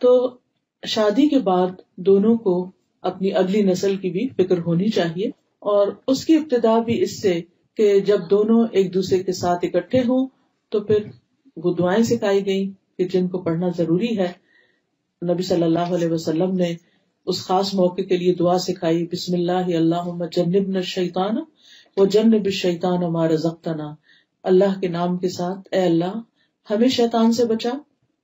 تو شادی کے بعد دونوں کو اپنی اگلی نسل کی بھی فکر ہونی چاہیے، اور اس کی ابتدا بھی اس سے کہ جب دونوں ایک دوسرے کے ساتھ اکٹھے ہوں تو پھر وہ دعائیں سکھائی گئیں کہ جن کو پڑھنا ضروری ہے. نبی صلی اللہ علیہ وسلم نے اس خاص موقع کے لیے دعا سکھائی، بسم اللہ اللہم جنبنا الشیطان وجنب الشیطان ما رزقتنا. اللہ کے نام کے ساتھ، اے اللہ ہمیں شیطان سے بچا،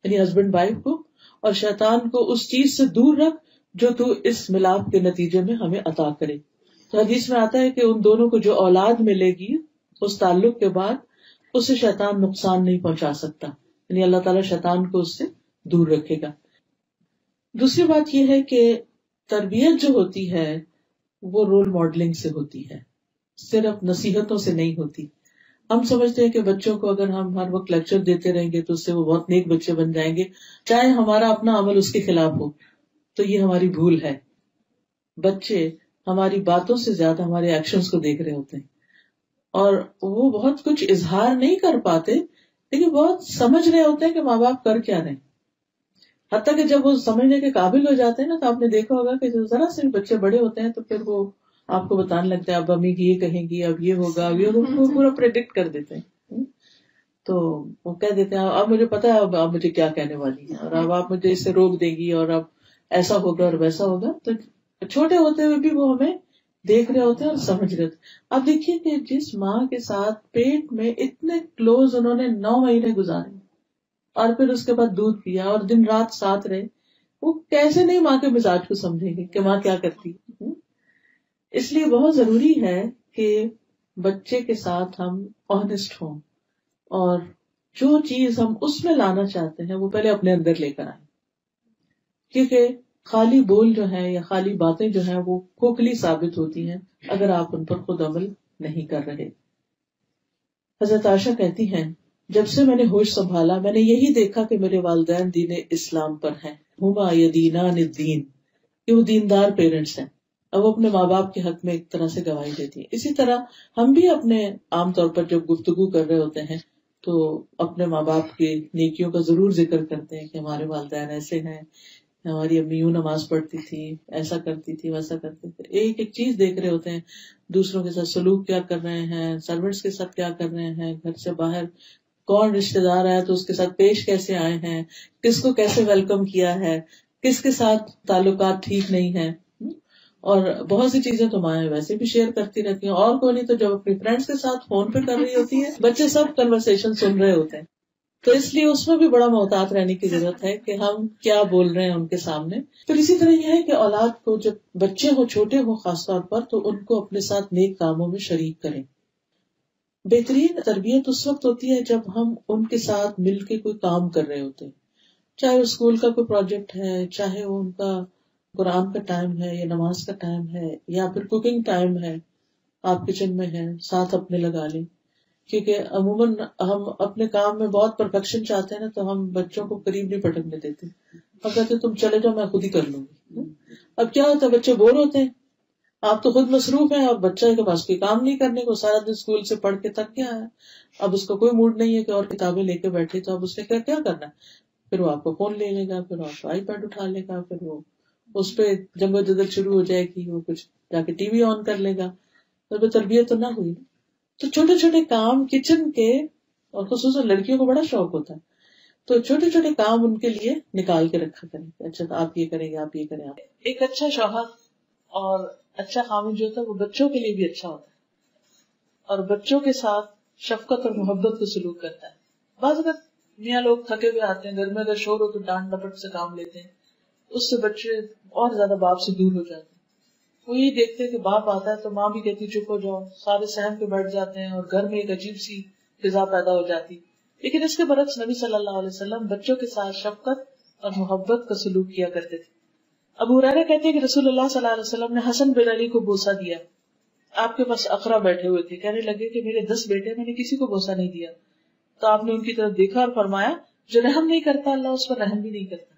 یعنی ہسبینڈ وائف کو، اور شیطان کو اس چیز سے دور رکھ جو تو اس ملاپ کے نتیجے میں ہمیں عطا کرے. تو حدیث میں آتا ہے کہ ان دونوں کو جو اولاد ملے گی اس تعلق کے بعد اسے شیطان نقصان نہیں پہنچا سکتا، یعنی اللہ تعالیٰ شیطان کو اس سے دور رکھے گا. دوسری بات یہ ہے کہ تربیت جو ہوتی ہے وہ رول ماڈلنگ سے ہوتی ہے، صرف نصیحتوں سے نہیں ہوتی. ہم سمجھتے ہیں کہ بچوں کو اگر ہم ہر وقت لیکچر دیتے رہیں گے تو اس سے وہ بہت نیک بچے بن جائیں گے، چاہے ہمارا اپنا عمل اس کے خلاف ہو. تو یہ ہماری بھول ہے. بچے ہماری باتوں سے زیادہ ہمارے ایکشنز کو دیکھ رہے ہوتے ہیں، اور وہ بہت کچھ اظہار نہیں کر پاتے لیکن بہت سمجھ رہے ہوتے ہیں کہ ماں باپ کر کیا رہے ہیں. حتیٰ کہ جب وہ سمجھنے کے قابل ہو جاتے ہیں نا، تو آپ نے دیکھا ہوگا کہ ذرا سے بچے بڑے ہوتے ہیں تو پھر وہ آپ کو بتانے لگتے ہیں اب امی یہ کہیں گی، اب یہ ہوگا، اب یہ ہوگا، وہ پورا پریڈکٹ کر دیتے ہیں. تو وہ کہہ دیتے ہیں اب مجھے پتا ہے اب آپ مجھے کیا کہنے والی ہیں، اور اب آپ مجھے اس سے روک دیں گی، اور اب ایسا ہوگا اور ویسا ہوگا. تو چھوٹے ہوتے ہوئے بھی وہ ہمیں دیکھ رہے ہوتے ہیں اور سمجھ رہے ہوتے ہیں. اب دیکھیے کہ جس ماں کے ساتھ پیٹ میں اتنے کلوز انہوں نے 9 مہینے گزارے اور پھر اس کے بعد دودھ پیا اور دن رات ساتھ رہے، وہ کیسے نہیں ماں کے مزاج کو سمجھیں گے کہ ماں کیا کرتی ہے. اس لیے بہت ضروری ہے کہ بچے کے ساتھ ہم آنےسٹ ہوں، اور جو چیز ہم اس میں لانا چاہتے ہیں وہ پہلے اپنے اندر لے کر آئیں، کیونکہ خالی بول جو ہیں یا خالی باتیں جو ہیں وہ کھوکھلی ثابت ہوتی ہیں اگر آپ ان پر خود عمل نہیں کر رہے. حضرت عائشہ کہتی ہیں جب سے میں نے ہوش سنبھالا میں نے یہی دیکھا کہ میرے والدین دین اسلام پر ہیں، ہما یدینان الدین، کہ وہ دیندار پیرنٹس ہیں. اب وہ اپنے ماں باپ کے حق میں ایک طرح سے گواہی دیتی ہیں. اسی طرح ہم بھی اپنے عام طور پر جب گفتگو کر رہے ہوتے ہیں تو اپنے ماں باپ کی نیکیوں کا ضرور ذکر کرتے ہیں کہ ہمارے والدین ایسے ہیں، ہماری امی یوں نماز پڑھتی تھی، ایسا کرتی تھی، ویسا کرتی تھی. ایک ایک چیز دیکھ رہے ہوتے ہیں، دوسروں کے ساتھ سلوک کیا کر رہے ہیں، سروینٹس کے ساتھ کیا کر رہے ہیں، گھر سے باہر کون رشتے دار آیا تو اس کے ساتھ پیش کیسے آئے ہیں، کس کو کیسے ویلکم کیا ہے، کس کے ساتھ تعلقات ٹھیک نہیں ہیں. اور بہت سی چیزیں تو مائیں ویسے بھی شیئر کرتی رہتی ہیں، اور کوئی نہیں تو جب اپنی فرینڈس کے ساتھ فون پہ کر رہی ہوتی ہے، بچے سب کنورسیشن سن رہے ہوتے ہیں. تو اس لیے اس میں بھی بڑا محتاط رہنے کی ضرورت ہے کہ ہم کیا بول رہے ہیں ان کے سامنے. پھر اسی طرح یہ ہے کہ اولاد کو جب بچے ہو، چھوٹے ہو خاص طور پر، تو ان کو اپنے ساتھ نیک کاموں میں شریک کریں. بہترین تربیت اس وقت ہوتی ہے جب ہم ان کے ساتھ مل کے کوئی کام کر رہے ہوتے ہیں، چاہے وہ اسکول کا کوئی پروجیکٹ ہے، چاہے وہ ان کا قرآن کا ٹائم ہے یا نماز کا ٹائم ہے، یا پھر کوکنگ ٹائم ہے، آپ کچن میں ہیں ساتھ اپنے لگا لیں. کیونکہ عموماً ہم اپنے کام میں بہت پرفیکشن چاہتے ہیں نا، تو ہم بچوں کو قریب نہیں پٹکنے دیتے، ہم کہتے تم چلے جاؤ میں خود ہی کر لوں گی. اب کیا ہوتا ہے، بچے بور ہوتے ہیں، آپ تو خود مصروف ہیں اور بچہ کے پاس کوئی کام نہیں کرنے کو، سارا دن اسکول سے پڑھ کے تک کیا ہے، اب اس کو کوئی موڈ نہیں ہے کہ اور کتابیں لے کے بیٹھے، تو اب اس نے کیا کرنا ہے، پھر وہ آپ کو فون لے لے گا، پھر آپ کو آئی پیڈ اٹھا لے گا، پھر وہ اس پہ جنگ و جدل شروع ہو جائے گی، وہ کچھ جا کے ٹی وی آن کر لے گا. تو تربیت تو نہ ہوئی. تو چھوٹے چھوٹے کام کچن کے، اور خصوصاً لڑکیوں کو بڑا شوق ہوتا ہے، تو چھوٹے چھوٹے کام ان کے لیے نکال کے رکھا کریں. اچھا آپ یہ کریں گے، آپ یہ کریں. آپ ایک اچھا شوہر اور اچھا خامن جو ہوتا ہے وہ بچوں کے لیے بھی اچھا ہوتا ہے، اور بچوں کے ساتھ شفقت اور محبت کو سلوک کرتا ہے. بعض اگر میاں لوگ تھکے ہوئے آتے ہیں، گھر میں اگر شور ہو تو ڈانٹ ڈپٹ سے کام لیتے ہیں، اس سے بچے اور زیادہ باپ سے دور ہو جاتے ہیں. وہ یہ دیکھتے ہیں کہ باپ آتا ہے تو ماں بھی کہتی چپ ہو جاؤ، سارے سہم کے بیٹھ جاتے ہیں اور گھر میں ایک عجیب سی فضا پیدا ہو جاتی. لیکن اس کے برعکس نبی صلی اللہ علیہ وسلم بچوں کے ساتھ شفقت اور محبت کا سلوک کیا کرتے تھے. ابو ہریرہ کہتے ہیں کہ رسول اللہ صلی اللہ علیہ وسلم نے حسن بن علی کو بوسہ دیا. آپ کے پاس اقرا بیٹھے ہوئے تھے، کہنے لگے کہ میرے 10 بیٹے، میں نے کسی کو بوسہ نہیں دیا. تو آپ نے ان کی طرف دیکھا اور فرمایا جو رحم نہیں کرتا اللہ اس پر رحم بھی نہیں کرتا.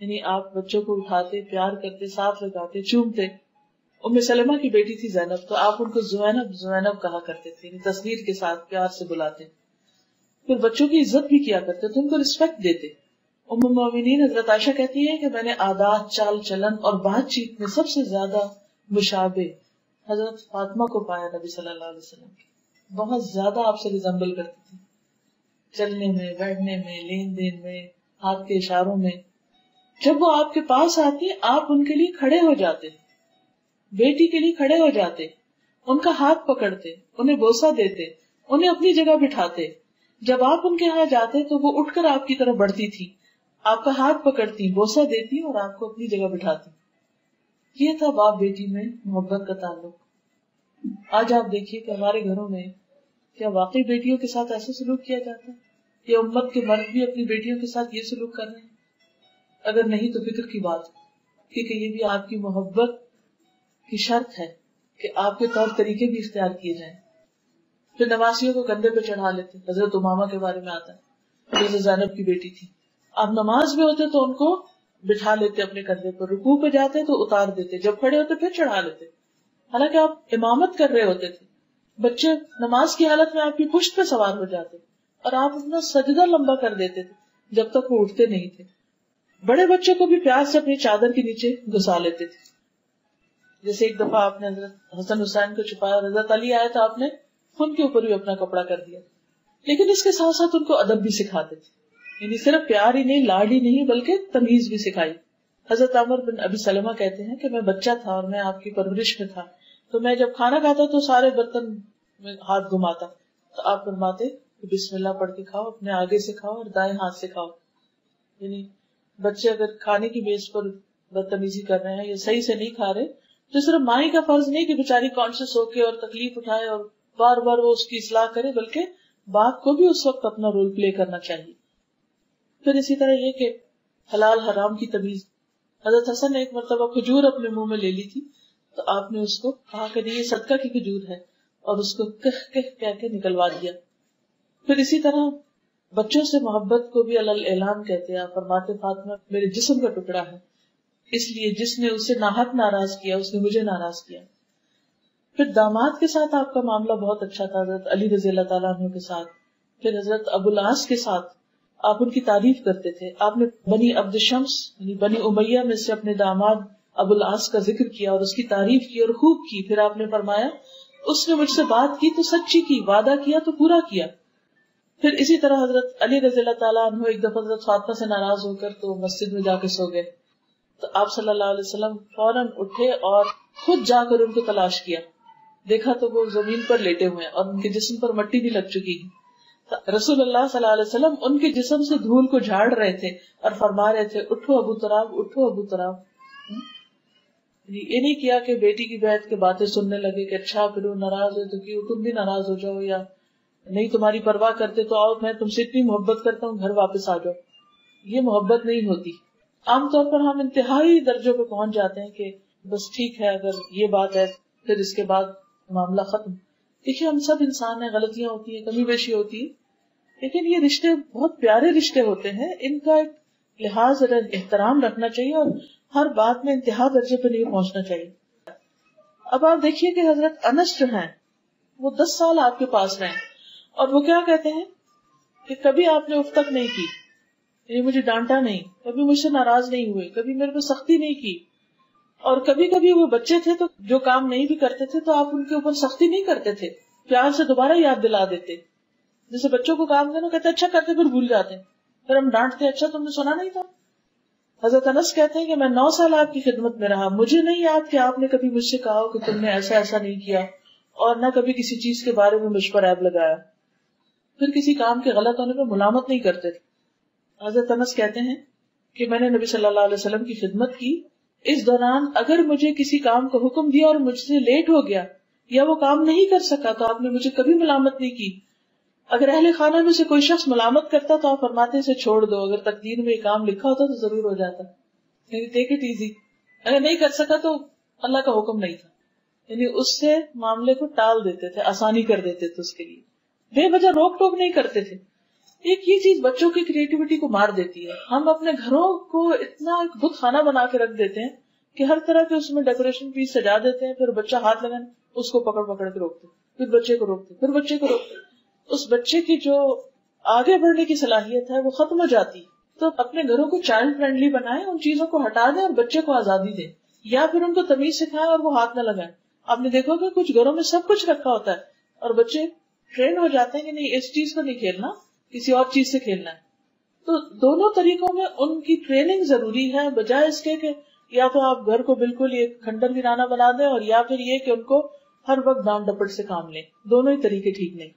یعنی آپ بچوں کو اٹھاتے، پیار کرتے، ساتھ لگاتے، چومتے. ام سلمہ کی بیٹی تھی زینب، تو آپ ان کو زینب زینب کہا کرتے تھے، یعنی تصغیر کے ساتھ پیار سے بلاتے. پھر بچوں کی عزت بھی کیا کرتے تھے، ان کو رسپیکٹ دیتے، ام المومنین حضرت عائشہ کہتی ہے کہ میں نے عادات، چال چلن اور بات چیت میں سب سے زیادہ مشابہ حضرت فاطمہ کو پایا نبی صلی اللہ علیہ وسلم کی. بہت زیادہ آپ سے ریزمبل کرتی تھی، چلنے میں، بیٹھنے میں، لین دین میں، ہاتھ کے اشاروں میں. جب وہ آپ کے پاس آتی آپ ان کے لیے کھڑے ہو جاتے، بیٹی کے لیے کھڑے ہو جاتے، ان کا ہاتھ پکڑتے، انہیں بوسہ دیتے، انہیں اپنی جگہ بٹھاتے. جب آپ ان کے یہاں جاتے تو وہ اٹھ کر آپ کی طرف بڑھتی تھی، آپ کا ہاتھ پکڑتی، بوسہ دیتی اور آپ کو اپنی جگہ بٹھاتی. یہ تھا باپ بیٹی میں محبت کا تعلق. آج آپ دیکھیے کہ ہمارے گھروں میں کیا واقعی بیٹیوں کے ساتھ ایسا سلوک کیا جاتا ہے؟ یہ امت کے مرد بھی اپنی بیٹیوں کے ساتھ یہ سلوک کر رہے ہیں؟ اگر نہیں تو فکر کی بات، کیونکہ یہ بھی آپ کی محبت کی شرط ہے کہ آپ کے طور طریقے بھی اختیار کیے جائیں. پھر نمازیوں کو کندھے پہ چڑھا لیتے. حضرت امامہ کے بارے میں آتا ہے، حضرت زینب کی بیٹی تھی. آپ نماز میں ہوتے تو ان کو بٹھا لیتے اپنے کندھے پر، رکوع پہ جاتے تو اتار دیتے، جب کھڑے ہوتے پھر چڑھا لیتے. حالانکہ آپ امامت کر رہے ہوتے تھے. بچے نماز کی حالت میں آپ کی پشت پہ سوار ہو جاتے اور آپ اپنا سجدہ لمبا کر دیتے تھے جب تک وہ اٹھتے نہیں تھے. بڑے بچوں کو بھی پیار سے اپنی چادر کے نیچے گھسا لیتے تھے. جیسے ایک دفعہ آپ نے حضرت حسن حسین کو چھپایا اور حضرت علی آئے تو آپ نے ان کے اوپر بھی اپنا کپڑا کر دیا. لیکن اس کے ساتھ ساتھ ان کو ادب بھی سکھاتے تھے، یعنی صرف پیار ہی نہیں، لاڈ ہی نہیں، بلکہ تمیز بھی سکھائی. حضرت عمر بن ابی سلمہ کہتے ہیں کہ میں بچہ تھا اور میں آپ کی پرورش میں تھا، تو میں جب کھانا کھاتا تو سارے برتن میں ہاتھ گھماتا تو آپ فرماتے کہ بسم اللہ پڑھ کے کھاؤ، اپنے آگے سے کھاؤ اور دائیں ہاتھ سے کھاؤ. یعنی بچے اگر کھانے کی میز پر بدتمیزی کر رہے ہیں یا صحیح سے نہیں کھا رہے تو صرف ماں کا فرض نہیں کہ بیچاری کانشیس ہو کے اور تکلیف اٹھائے اور بار بار وہ اس کی اصلاح کرے، بلکہ باپ کو بھی اس وقت اپنا رول پلے کرنا چاہیے. پھر اسی طرح یہ کہ حلال حرام کی تمیز. حضرت حسن نے ایک مرتبہ کھجور اپنے منہ میں لے لی تھی تو آپ نے اس کو کہا کہ یہ صدقہ کی کھجور ہے اور اس کو کہہ کے نکلوا دیا. پھر اسی طرح بچوں سے محبت کو بھی اعلان کہتے ہیں. آپ فرماتے فاطمہ میرے جسم کا ٹکڑا ہے، اس لیے جس نے اسے ناحق ناراض کیا اس نے مجھے ناراض کیا. پھر داماد کے ساتھ آپ کا معاملہ بہت اچھا تھا، حضرت علی رضی اللہ تعالیٰ عنہ کے ساتھ. پھر حضرت ابو العاص کے ساتھ آپ ان کی تعریف کرتے تھے. آپ نے بنی عبد شمس یعنی بنی امیہ میں سے اپنے داماد ابو العاص کا ذکر کیا اور اس کی تعریف کی اور خوب کی. پھر آپ نے فرمایا اس نے مجھ سے بات کی تو سچی کی، وعدہ کیا تو پورا کیا. پھر اسی طرح حضرت علی رضی اللہ تعالیٰ عنہ ایک دفعہ حضرت فاطمہ سے ناراض ہو کر تو مسجد میں جا کے سو گئے تو آپ صلی اللہ علیہ وسلم فوراً اٹھے اور خود جا کر ان کو تلاش کیا. دیکھا تو وہ زمین پر لیٹے ہوئے اور ان کے جسم پر مٹی بھی لگ چکی ہے. رسول اللہ صلی اللہ علیہ وسلم ان کے جسم سے دھول کو جھاڑ رہے تھے اور فرما رہے تھے اٹھو ابو تراب، اٹھو ابو تراب. یہ نہیں کیا کہ بیٹی کی بیعت کے باتیں سننے لگے کہ اچھا پھر وہ ناراض ہے تو کیوں تم بھی ناراض ہو جاؤ، یا نہیں تمہاری پرواہ کرتے تو آؤ میں تم سے اتنی محبت کرتا ہوں گھر واپس آ جاؤ. یہ محبت نہیں ہوتی. عام طور پر ہم انتہائی درجوں پہ پہنچ جاتے ہیں کہ بس ٹھیک ہے اگر یہ بات ہے پھر اس کے بعد معاملہ ختم. دیکھیے ہم سب انسان ہیں، غلطیاں ہوتی ہیں، کمی بیشی ہوتی ہے، لیکن یہ رشتے بہت پیارے رشتے ہوتے ہیں. ان کا ایک لحاظ اور احترام رکھنا چاہیے اور ہر بات میں انتہا درجے پہ نہیں پہنچنا چاہیے. اب آپ دیکھیے کہ حضرت انس جو ہیں وہ 10 سال آپ کے پاس رہے اور وہ کیا کہتے ہیں کہ کبھی آپ نے اف تک نہیں کی، یعنی مجھے ڈانٹا نہیں، کبھی مجھ سے ناراض نہیں ہوئے، کبھی میرے پہ سختی نہیں کی. اور کبھی کبھی وہ بچے تھے تو جو کام نہیں بھی کرتے تھے تو آپ ان کے اوپر سختی نہیں کرتے تھے، پیار سے دوبارہ یاد دلا دیتے. جیسے بچوں کو کام کرنا کہتے اچھا کرتے پھر بھول جاتے ہیں، پھر ہم ڈانٹتے اچھا تم نے سنا نہیں تھا. حضرت انس کہتے ہیں کہ میں 9 سال آپ کی خدمت میں رہا، مجھے نہیں یاد کہ آپ نے کبھی مجھ سے کہا کہ تم نے ایسا ایسا نہیں کیا، اور نہ کبھی کسی چیز کے بارے میں مجھ پر عیب لگایا. پھر کسی کام کے غلط ہونے پر ملامت نہیں کرتے تھے. حضرت انس کہتے ہیں کہ میں نے نبی صلی اللہ علیہ وسلم کی خدمت کی، اس دوران اگر مجھے کسی کام کا حکم دیا اور مجھ سے لیٹ ہو گیا یا وہ کام نہیں کر سکا تو آپ نے مجھے کبھی ملامت نہیں کی. اگر اہل خانہ میں سے کوئی شخص ملامت کرتا تو آپ فرماتے اسے چھوڑ دو، اگر تقدیر میں یہ کام لکھا ہوتا تو ضرور ہو جاتا، یعنی ٹیک اٹ ایزی. اگر نہیں کر سکا تو اللہ کا حکم نہیں تھا، یعنی اس سے معاملے کو ٹال دیتے تھے، آسانی کر دیتے تھے، اس کے لیے بے وجہ روک ٹوک نہیں کرتے تھے. ایک یہ چیز بچوں کی کریٹیوٹی کو مار دیتی ہے. ہم اپنے گھروں کو اتنا بت خانہ بنا کے رکھ دیتے ہیں کہ ہر طرح کے اس میں ڈیکوریشن پیس سجا دیتے ہیں، پھر بچہ ہاتھ لگانے اس کو پکڑ پکڑ کے روکتے، پھر بچے کو روکتے، پھر بچے کو روکتے. اس بچے کی جو آگے بڑھنے کی صلاحیت ہے وہ ختم ہو جاتی. تو اپنے گھروں کو چائلڈ فرینڈلی بنائیں، ان چیزوں کو ہٹا دیں اور بچے کو آزادی دیں، یا پھر ان کو تمیز سکھائیں اور وہ ہاتھ نہ لگائیں. آپ نے دیکھا کہ کچھ گھروں میں سب کچھ رکھا ہوتا ہے اور بچے ٹرین ہو جاتے ہیں کہ نہیں اس چیز کو نہیں کھیلنا، کسی اور چیز سے کھیلنا ہے. تو دونوں طریقوں میں ان کی ٹریننگ ضروری ہے، بجائے اس کے کہ یا تو آپ گھر کو بالکل ایک کھنڈر ویرانہ بنا دیں اور یا پھر یہ کہ ان کو ہر وقت ڈانٹ ڈپٹ سے کام لیں. دونوں ہی طریقے ٹھیک نہیں.